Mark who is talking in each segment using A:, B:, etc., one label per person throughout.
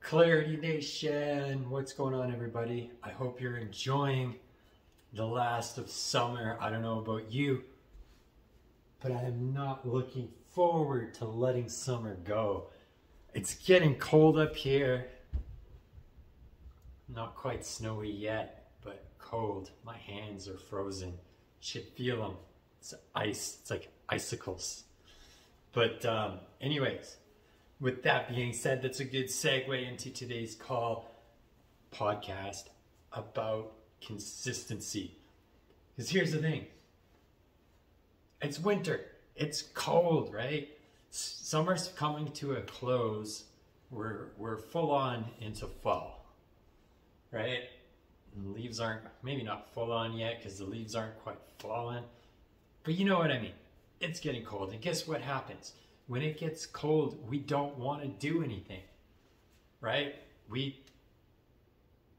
A: Clarity Nation, what's going on, everybody? I hope you're enjoying the last of summer. I don't know about you, but I am not looking forward to letting summer go. It's getting cold up here. Not quite snowy yet, but cold. My hands are frozen. Should feel them. It's ice. It's like icicles. But anyways, with that being said, that's a good segue into today's podcast about consistency. Because here's the thing. It's winter. It's cold, right? Summer's coming to a close. We're full on into fall, right? And leaves aren't, maybe not full on yet because the leaves aren't quite fallen. But you know what I mean. It's getting cold. And guess what happens? When it gets cold, we don't want to do anything, right? We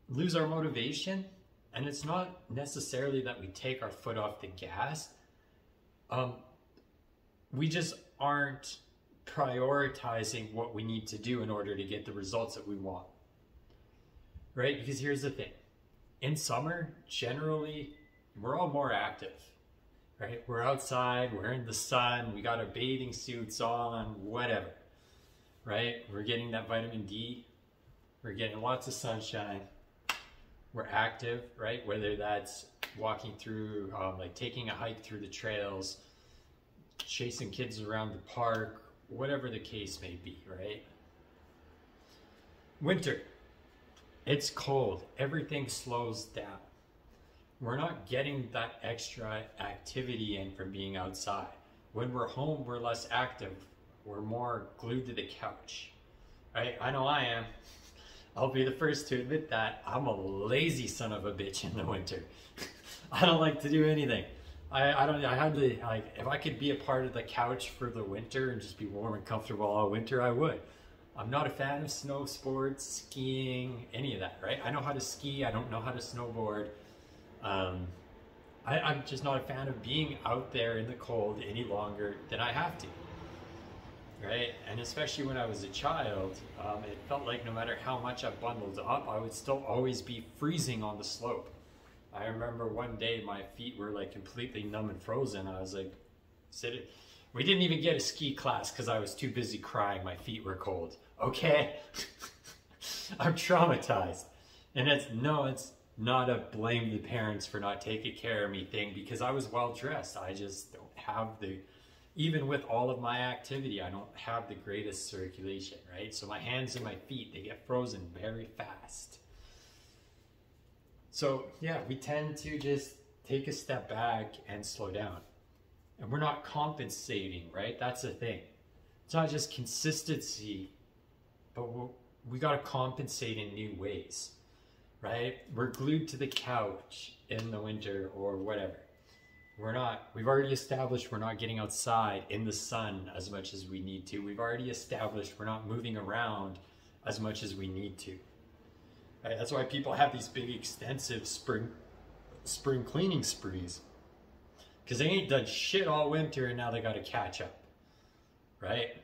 A: lose our motivation, and it's not necessarily that we take our foot off the gas. We just aren't prioritizing what we need to do in order to get the results that we want, right? Because here's the thing. In summer, generally, we're all more active. Right? We're outside, we're in the sun, we got our bathing suits on, whatever, right? We're getting that vitamin D, we're getting lots of sunshine, we're active, right? Whether that's walking through, like taking a hike through the trails, chasing kids around the park, whatever the case may be, right? Winter, it's cold, everything slows down. We're not getting that extra activity in from being outside. When we're home, we're less active. We're more glued to the couch, right? I know I am. I'll be the first to admit that. I'm a lazy son of a bitch in the winter. I don't like to do anything. I hardly, like, if I could be a part of the couch for the winter and just be warm and comfortable all winter, I would. I'm not a fan of snow sports, skiing, any of that, right? I know how to ski. I don't know how to snowboard. I'm just not a fan of being out there in the cold any longer than I have to, right? And especially when I was a child, it felt like no matter how much I bundled up, I would still always be freezing on the slope. I remember one day my feet were like completely numb and frozen. I was like, we didn't even get a ski class because I was too busy crying. My feet were cold. Okay. I'm traumatized. And it's not a blame the parents for not taking care of me thing, because I was well dressed. I just don't have even with all of my activity, I don't have the greatest circulation, right? So my hands and my feet, they get frozen very fast. So yeah, we tend to just take a step back and slow down. And we're not compensating, right? That's the thing. It's not just consistency, but we got to compensate in new ways. Right? We're glued to the couch in the winter or whatever. We've already established we're not getting outside in the sun as much as we need to. We've already established we're not moving around as much as we need to. Right? That's why people have these big extensive spring cleaning sprees. Because they ain't done shit all winter and now they got to catch up. Right?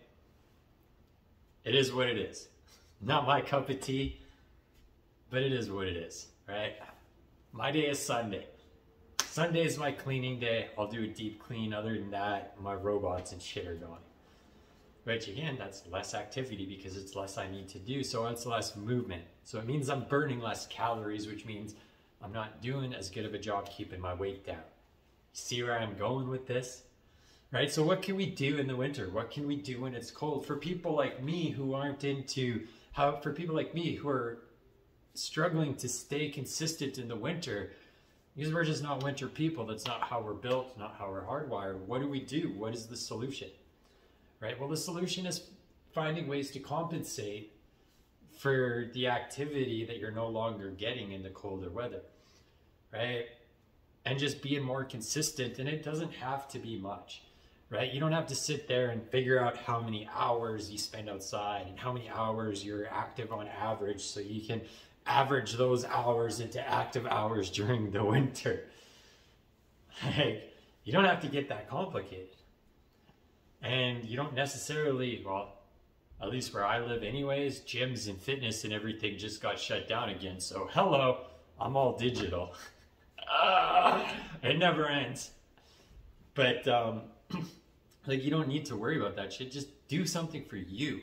A: It is what it is. Not my cup of tea. But it is what it is, right? My day is Sunday. Sunday is my cleaning day. I'll do a deep clean. Other than that, my robots and shit are going. Which again, that's less activity because it's less I need to do, so it's less movement. So it means I'm burning less calories, which means I'm not doing as good of a job keeping my weight down. See where I'm going with this? Right? So what can we do in the winter? What can we do when it's cold? For people like me who aren't for people like me who are struggling to stay consistent in the winter, because we're just not winter people. That's not how we're built, not how we're hardwired. What do we do? What is the solution? Right? Well, the solution is finding ways to compensate for the activity that you're no longer getting in the colder weather, right? And just being more consistent, and it doesn't have to be much, right? You don't have to sit there and figure out how many hours you spend outside and how many hours you're active on average so you can average those hours into active hours during the winter. Like, you don't have to get that complicated. And you don't necessarily, well, At least where I live anyways, gyms and fitness and everything just got shut down again. So hello, I'm all digital. It never ends. But like, you don't need to worry about that shit. Just do something for you,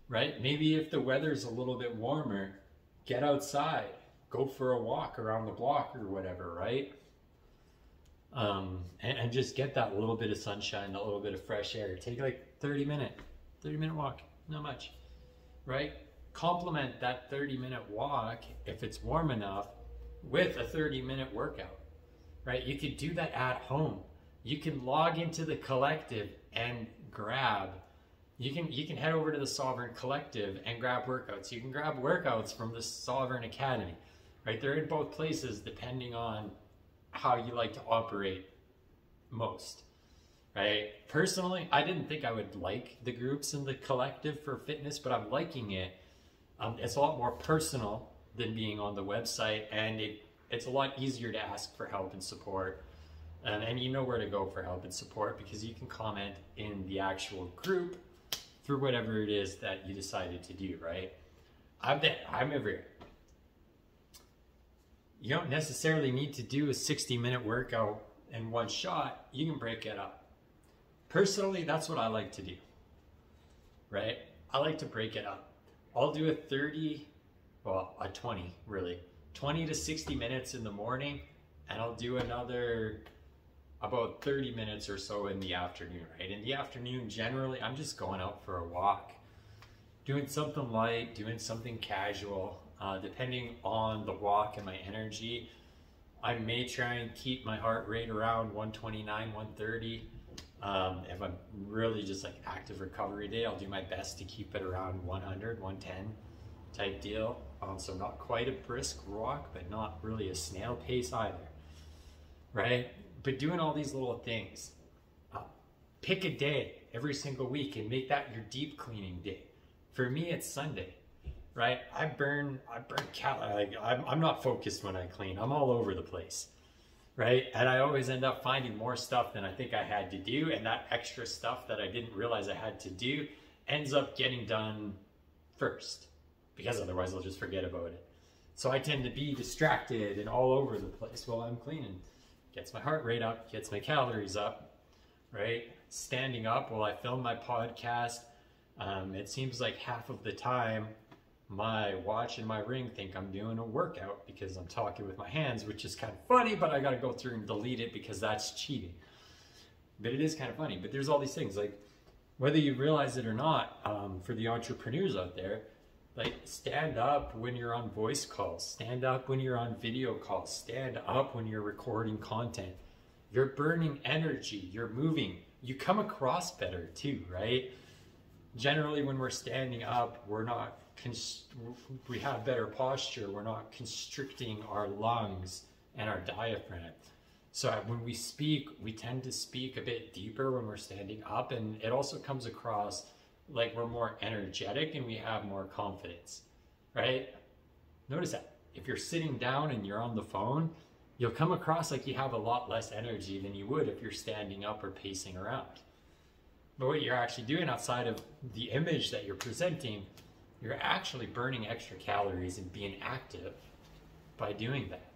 A: right? Maybe if the weather's a little bit warmer, get outside, go for a walk around the block or whatever, right? And just get that little bit of sunshine, a little bit of fresh air. Take like 30 minute walk, not much, right? Complement that 30-minute walk, if it's warm enough, with a 30-minute workout, right? You could do that at home. You can log into the collective and grab, you can head over to the Sovereign Collective and grab workouts. You can grab workouts from the Sovereign Academy, right? They're in both places depending on how you like to operate most, right? Personally, I didn't think I would like the groups in the collective for fitness, but I'm liking it. It's a lot more personal than being on the website, and it's a lot easier to ask for help and support. And you know where to go for help and support because you can comment in the actual group for whatever it is that you decided to do, right? I'm everywhere. You don't necessarily need to do a 60-minute workout in one shot. You can break it up. Personally, that's what I like to do, right? I like to break it up. I'll do a 20 really, 20 to 60 minutes in the morning, and I'll do another about 30 minutes or so in the afternoon, right? In the afternoon, generally, I'm just going out for a walk, doing something light, doing something casual, depending on the walk and my energy. I may try and keep my heart rate around 129, 130. If I'm really just like active recovery day, I'll do my best to keep it around 100, 110 type deal. So not quite a brisk walk, but not really a snail pace either, right? But doing all these little things, pick a day every single week and make that your deep cleaning day. For me, it's Sunday, right? I burn calories. Like, I'm not focused when I clean. I'm all over the place, right? And I always end up finding more stuff than I think I had to do, and that extra stuff that I didn't realize I had to do ends up getting done first, because otherwise I'll just forget about it. So I tend to be distracted and all over the place while I'm cleaning. Gets my heart rate up, gets my calories up, right? Standing up while I film my podcast, it seems like half of the time my watch and my ring think I'm doing a workout because I'm talking with my hands, which is kind of funny, but I gotta go through and delete it because that's cheating. But it is kind of funny. But there's all these things, like whether you realize it or not, for the entrepreneurs out there, like stand up when you're on voice calls, stand up when you're on video calls, stand up when you're recording content. You're burning energy, you're moving, you come across better too, right? Generally when we're standing up, we have better posture, we're not constricting our lungs and our diaphragm. So when we speak, we tend to speak a bit deeper when we're standing up, and it also comes across like we're more energetic and we have more confidence, right? Notice that. If you're sitting down and you're on the phone, you'll come across like you have a lot less energy than you would if you're standing up or pacing around. But what you're actually doing outside of the image that you're presenting, you're actually burning extra calories and being active by doing that.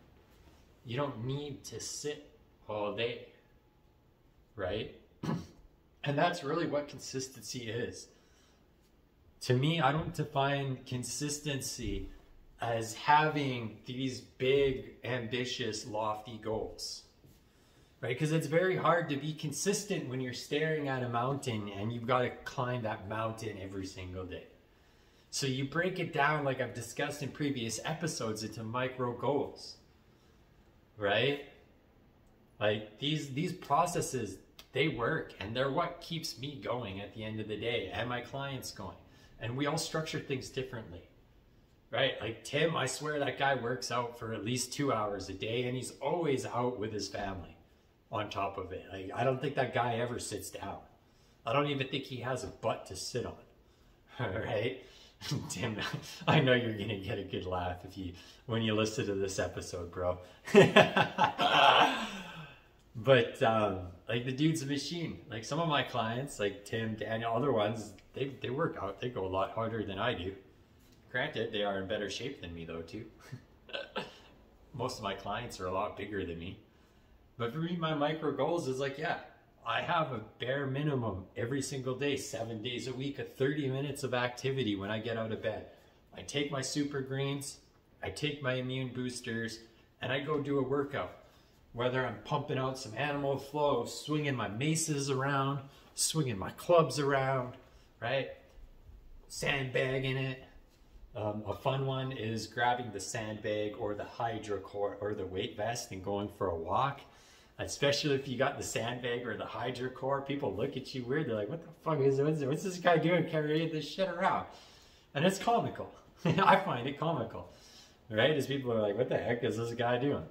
A: You don't need to sit all day, right? And that's really what consistency is. To me, I don't define consistency as having these big, ambitious, lofty goals, right? Because it's very hard to be consistent when you're staring at a mountain and you've got to climb that mountain every single day. So you break it down, like I've discussed in previous episodes, into micro goals, right? Like these processes, they work, and they're what keeps me going at the end of the day and my clients going. And we all structure things differently, right? Like Tim, I swear that guy works out for at least 2 hours a day, and he's always out with his family on top of it. Like, I don't think that guy ever sits down. I don't even think he has a butt to sit on, all right? Tim, I know you're gonna get a good laugh when you listen to this episode, bro. But like the dude's a machine. Like some of my clients, like Tim, Daniel, other ones, they work out. They go a lot harder than I do. Granted, they are in better shape than me though too. Most of my clients are a lot bigger than me. But for me, my micro goals is like, yeah, I have a bare minimum every single day, 7 days a week, of 30 minutes of activity when I get out of bed. I take my super greens, I take my immune boosters, and I go do a workout. Whether I'm pumping out some animal flow, swinging my maces around, swinging my clubs around, right? Sandbagging it. A fun one is grabbing the sandbag or the hydro core or the weight vest and going for a walk. Especially if you got the sandbag or the hydro core, people look at you weird. They're like, what the fuck what's this guy doing carrying this shit around? And it's comical. I find it comical, right? As people are like, what the heck is this guy doing?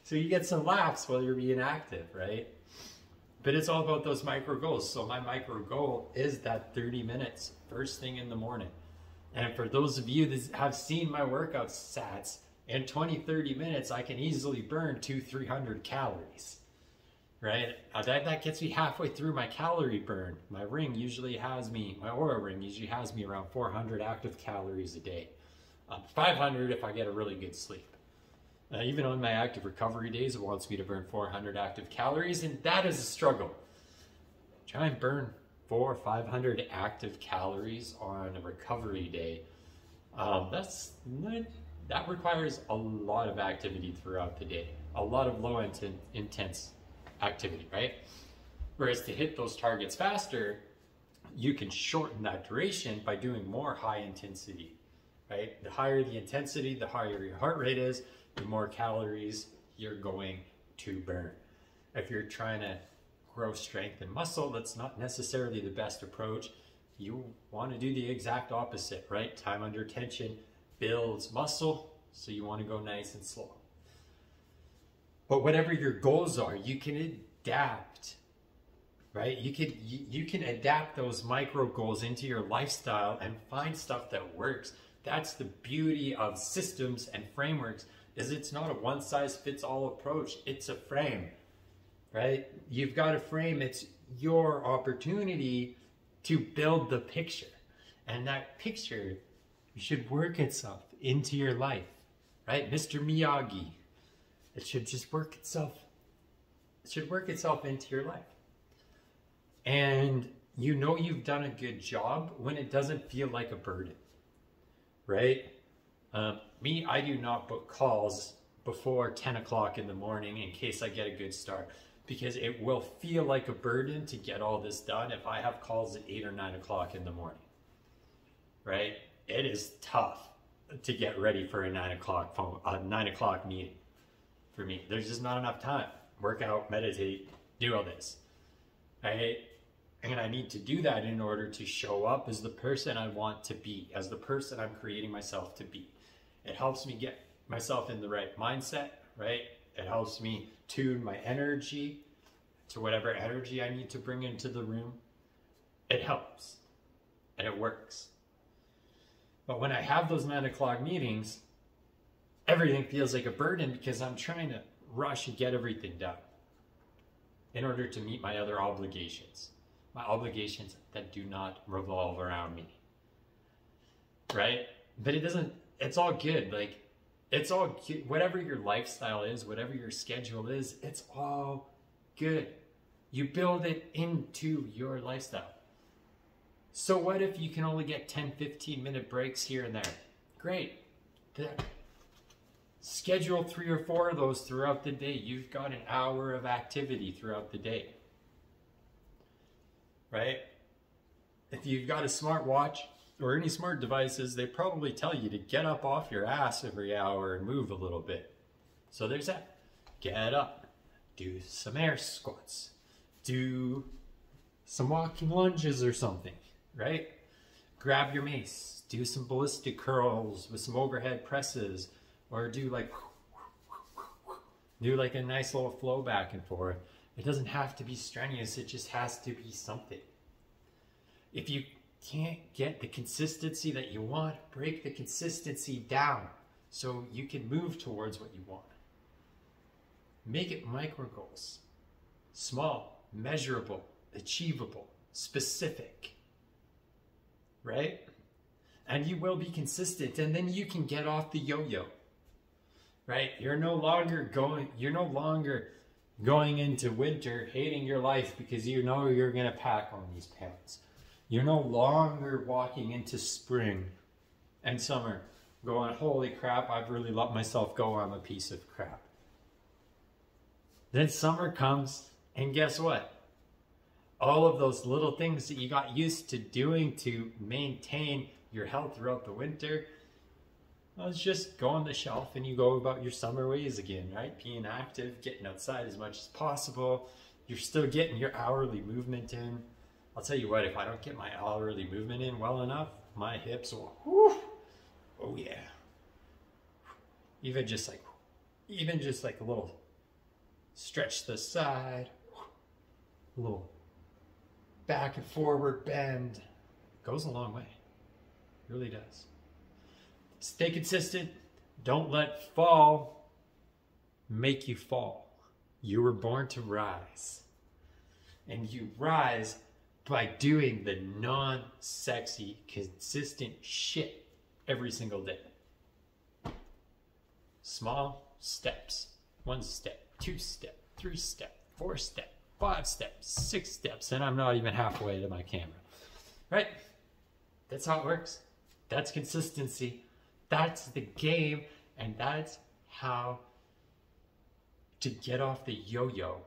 A: So you get some laughs while you're being active, right? But it's all about those micro goals. So my micro goal is that 30 minutes first thing in the morning. And for those of you that have seen my workout stats, in 20-30 minutes, I can easily burn 200-300 calories, right? That gets me halfway through my calorie burn. My ring usually has me, my Oura ring usually has me around 400 active calories a day. 500 if I get a really good sleep. Even on my active recovery days, it wants me to burn 400 active calories, and that is a struggle. Try and burn 400 or 500 active calories on a recovery day. That requires a lot of activity throughout the day, a lot of low intense activity, right? Whereas to hit those targets faster, you can shorten that duration by doing more high intensity, right? The higher the intensity, the higher your heart rate is, the more calories you're going to burn. If you're trying to grow strength and muscle, that's not necessarily the best approach. You want to do the exact opposite, right? Time under tension builds muscle, so you want to go nice and slow. But whatever your goals are, you can adapt, right? You can adapt those micro goals into your lifestyle and find stuff that works. That's the beauty of systems and frameworks, is it's not a one-size-fits-all approach. It's a frame, right? You've got a frame. It's your opportunity to build the picture, and that picture should work itself into your life, right? Mr. Miyagi. It should just work itself. It should work itself into your life. And you know you've done a good job when it doesn't feel like a burden, right? Me, I do not book calls before 10 o'clock in the morning in case I get a good start, because it will feel like a burden to get all this done if I have calls at 8 or 9 o'clock in the morning, right? It is tough to get ready for a 9 o'clock meeting for me. There's just not enough time. Work out, meditate, do all this, right? And I need to do that in order to show up as the person I want to be, as the person I'm creating myself to be. It helps me get myself in the right mindset, right? It helps me tune my energy to whatever energy I need to bring into the room. It helps, and it works. But when I have those 9 o'clock meetings, everything feels like a burden because I'm trying to rush and get everything done in order to meet my other obligations. My obligations that do not revolve around me, right? But it's all good. Like, it's all good. Whatever your lifestyle is, whatever your schedule is, it's all good. You build it into your lifestyle. So what if you can only get 10, 15-minute breaks here and there? Great. Schedule 3 or 4 of those throughout the day. You've got an hour of activity throughout the day, right? If you've got a smartwatch or any smart devices, they probably tell you to get up off your ass every hour and move a little bit. So there's that. Get up, do some air squats, do some walking lunges or something, right? Grab your mace, do some ballistic curls with some overhead presses, or do like a nice little flow back and forth. It doesn't have to be strenuous, it just has to be something. If you can't get the consistency that you want, break the consistency down so you can move towards what you want. Make it micro goals. Small, measurable, achievable, specific. Right? And you will be consistent, and then you can get off the yo-yo. Right? You're no longer going into winter hating your life because you know you're going to pack on these pounds. You're no longer walking into spring and summer going, holy crap, I've really let myself go, I'm a piece of crap. Then summer comes, and guess what? All of those little things that you got used to doing to maintain your health throughout the winter, well, it's just go on the shelf and you go about your summer ways again, right? Being active, getting outside as much as possible. You're still getting your hourly movement in. I'll tell you what, if I don't get my hourly movement in well enough, my hips will, whoo, oh yeah. Even just like a little stretch to the side, a little back and forward bend, goes a long way. It really does. Stay consistent. Don't let fall make you fall. You were born to rise. And you rise by doing the non-sexy, consistent shit every single day. Small steps. 1 step, 2 step, 3 step, 4 step, 5 steps, 6 steps, and I'm not even halfway to my camera. Right? That's how it works. That's consistency. That's the game, and that's how to get off the yo-yo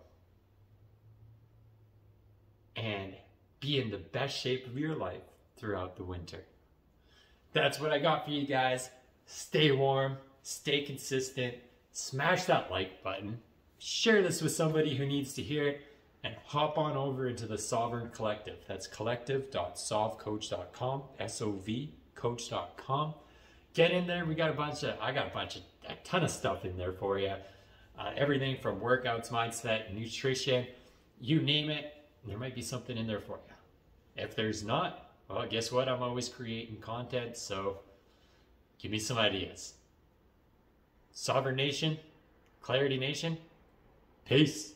A: and be in the best shape of your life throughout the winter. That's what I got for you guys. Stay warm, stay consistent, smash that like button, share this with somebody who needs to hear it, and hop on over into the Sovereign Collective. That's collective.sovcoach.com, S-O-V, coach.com. Get in there. I got a ton of stuff in there for you. Everything from workouts, mindset, nutrition, you name it, there might be something in there for you. If there's not, well, guess what? I'm always creating content, so give me some ideas. Sovereign Nation, Clarity Nation, peace.